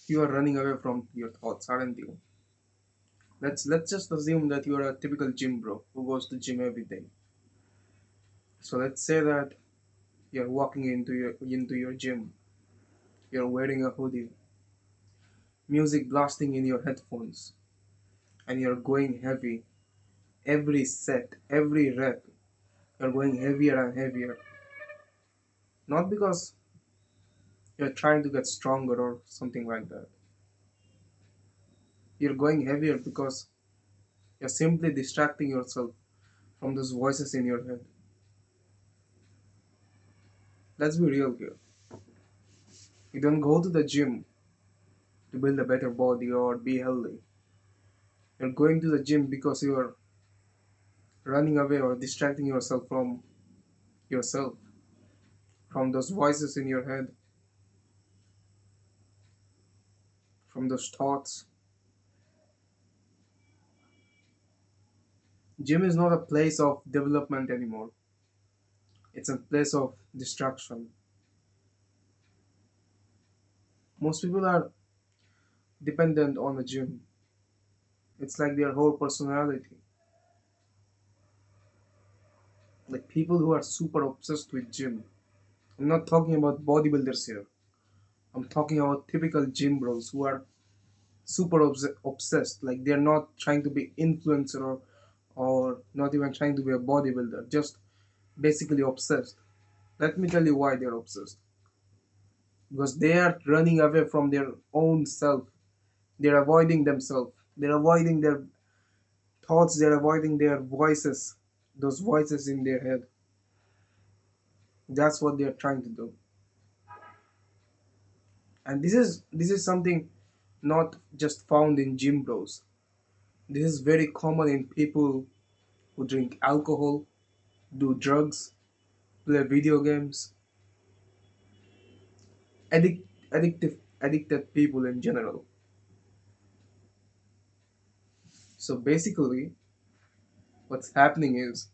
You are running away from your thoughts, aren't you? Let's just assume that you are a typical gym bro who goes to gym every day. So let's say that you're walking into your gym. You're wearing a hoodie, music blasting in your headphones, and you're going heavy. Every set, every rep, you're going heavier and heavier. Not because you're trying to get stronger or something like that. You're going heavier because you're simply distracting yourself from those voices in your head. Let's be real here. You don't go to the gym to build a better body or be healthy. You're going to the gym because you're running away or distracting yourself from yourself, from those voices in your head, from those thoughts. Gym is not a place of development anymore. It's a place of distraction. Most people are dependent on the gym. It's like their whole personality. Like people who are super obsessed with gym. I'm not talking about bodybuilders here. I'm talking about typical gym bros who are super obsessed. Like they're not trying to be influencer or not even trying to be a bodybuilder. Just basically obsessed. Let me tell you why they're obsessed. Because they are running away from their own self. They're avoiding themselves. They're avoiding their thoughts. They're avoiding their voices. Those voices in their head. That's what they're trying to do. And this is something not just found in gym bros. This is very common in people who drink alcohol, do drugs, play video games, addicted people in general. So basically, what's happening is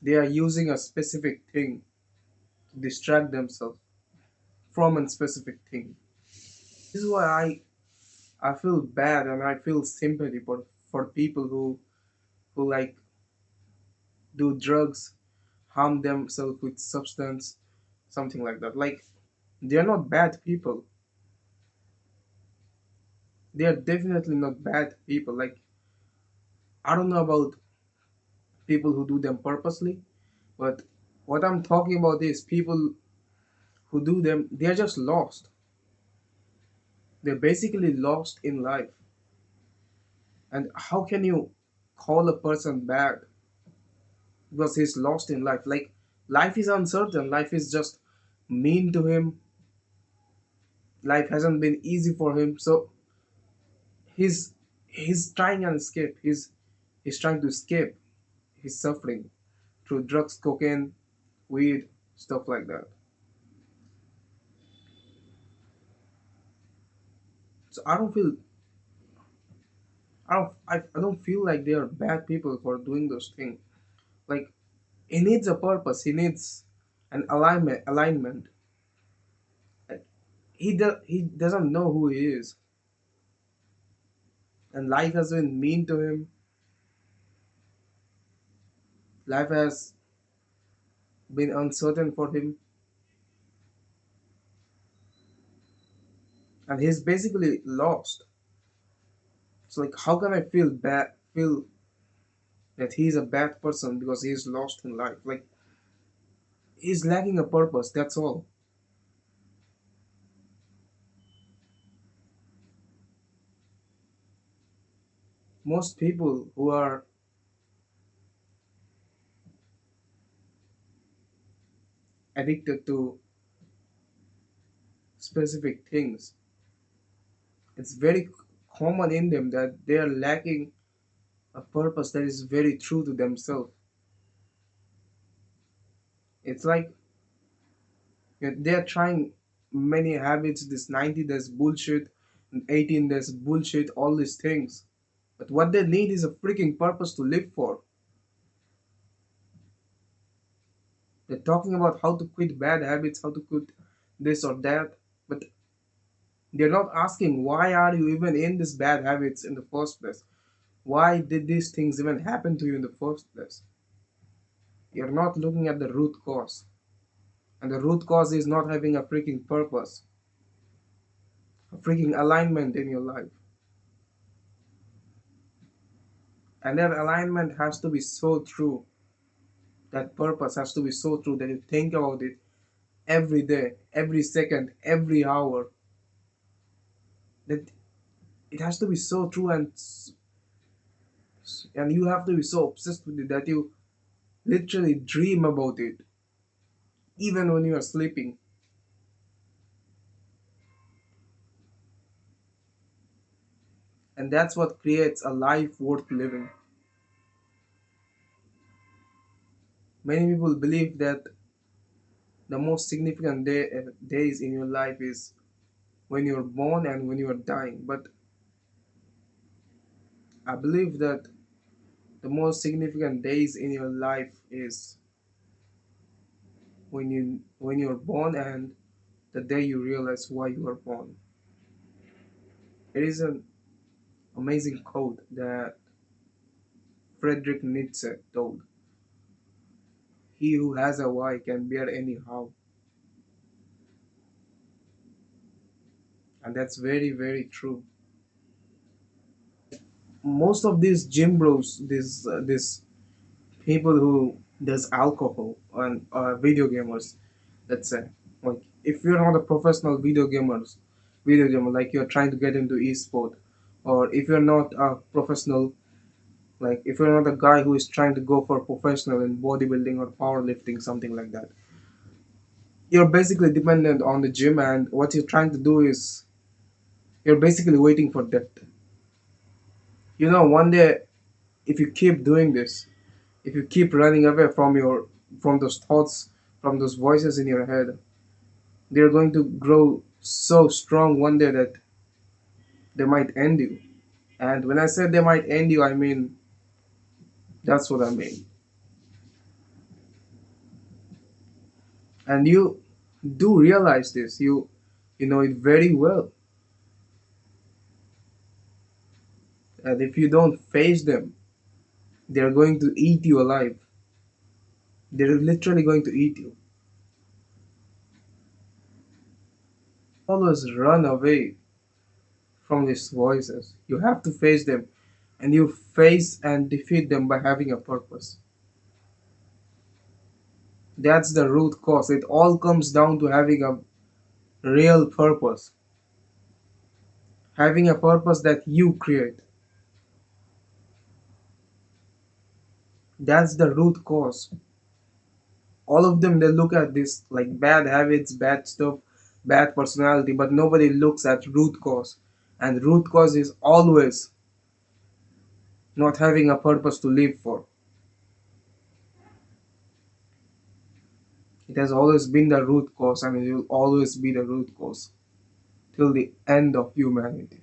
they are using a specific thing to distract themselves from a specific thing. This is why I feel bad and I feel sympathy for people who like do drugs, harm themselves with substance, something like that. Like they are not bad people. They are definitely not bad people. Like I don't know about people who do them purposely, but what I'm talking about is people who do them, they're just lost. They're basically lost in life. And how can you call a person bad because he's lost in life? Like life is uncertain, life is just mean to him, life hasn't been easy for him. So he's he's trying an escape. He's trying to escape his suffering through drugs, cocaine, weed, stuff like that. So I don't feel like they are bad people for doing those things. Like he needs a purpose. He needs an alignment. He doesn't know who he is, and life has been mean to him. Life has been uncertain for him, and he's basically lost. So like, how can I feel bad? Feel that he's a bad person because he's lost in life? Like he's lacking a purpose. That's all. Most people who are addicted to specific things, it's very common in them that they are lacking a purpose that is very true to themselves. It's like they are trying many habits, this 90 days bullshit, and 18 days bullshit, all these things. But what they need is a freaking purpose to live for. They're talking about how to quit bad habits, how to quit this or that. But They're not asking why are you even in these bad habits in the first place? Why did these things even happen to you in the first place? You're not looking at the root cause. And the root cause is not having a freaking purpose, a freaking alignment in your life. And that alignment has to be so true. That purpose has to be so true that you think about it every day, every second, every hour. That it has to be so true, and you have to be so obsessed with it that you literally dream about it even when you are sleeping. And that's what creates a life worth living. Many people believe that the most significant days in your life is when you're born and when you're dying. But I believe that the most significant days in your life is when you're born and the day you realize why you were born. It is an amazing quote that Friedrich Nietzsche told. He who has a why can bear any how. And that's very, very true. Most of these gym bros, these people who does alcohol and video gamers, let's say, like if you're not a professional video gamer, like you're trying to get into esport, or if you're not a professional, like if you're not a guy who is trying to go for professional in bodybuilding or powerlifting, something like that, you're basically dependent on the gym, and what you're trying to do is you're basically waiting for that. One day, if you keep doing this, if you keep running away from those thoughts, from those voices in your head, they're going to grow so strong one day that they might end you. And when I said they might end you, I mean that's what I mean. And you do realize this. You know it very well. And if you don't face them, they're going to eat you alive. They're literally going to eat you. Always run away from these voices. You have to face them, and you face and defeat them by having a purpose. That's the root cause. It all comes down to having a real purpose, having a purpose that you create. That's the root cause. All of them, they look at this like bad habits, bad stuff, bad personality, but nobody looks at root cause. And root cause is always not having a purpose to live for. It has always been the root cause, and it will always be the root cause till the end of humanity.